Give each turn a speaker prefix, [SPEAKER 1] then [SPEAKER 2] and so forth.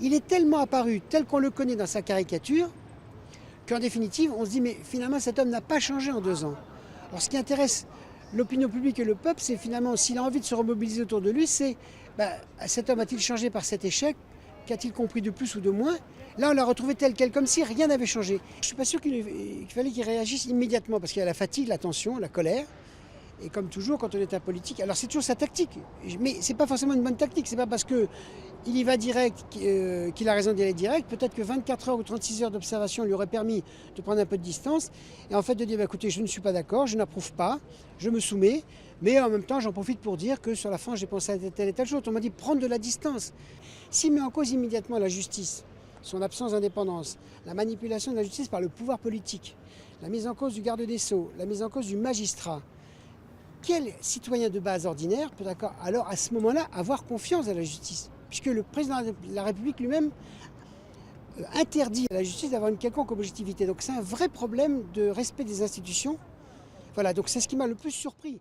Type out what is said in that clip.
[SPEAKER 1] il est tellement apparu tel qu'on le connaît dans sa caricature qu'en définitive, on se dit mais finalement cet homme n'a pas changé en 2 ans. Alors ce qui intéresse l'opinion publique et le peuple, c'est finalement s'il a envie de se remobiliser autour de lui, c'est cet homme a-t-il changé par cet échec? Qu'a-t-il compris de plus ou de moins? Là, on l'a retrouvé tel quel, comme si rien n'avait changé. Je ne suis pas sûr qu'il fallait qu'il réagisse immédiatement, parce qu'il y a la fatigue, la tension, la colère. Et comme toujours, quand on est un politique, alors c'est toujours sa tactique, mais c'est pas forcément une bonne tactique. C'est pas parce qu'il y va direct qu'il a raison d'y aller direct. Peut-être que 24 heures ou 36 heures d'observation lui auraient permis de prendre un peu de distance et en fait de dire écoutez, je ne suis pas d'accord, je n'approuve pas, je me soumets, mais en même temps j'en profite pour dire que sur la fin j'ai pensé à telle et telle chose. On m'a dit prendre de la distance. S'il met en cause immédiatement la justice, son absence d'indépendance, la manipulation de la justice par le pouvoir politique, la mise en cause du garde des Sceaux, la mise en cause du magistrat, quel citoyen de base ordinaire peut alors à ce moment-là avoir confiance à la justice? Puisque le président de la République lui-même interdit à la justice d'avoir une quelconque objectivité. Donc c'est un vrai problème de respect des institutions. Voilà, donc c'est ce qui m'a le plus surpris.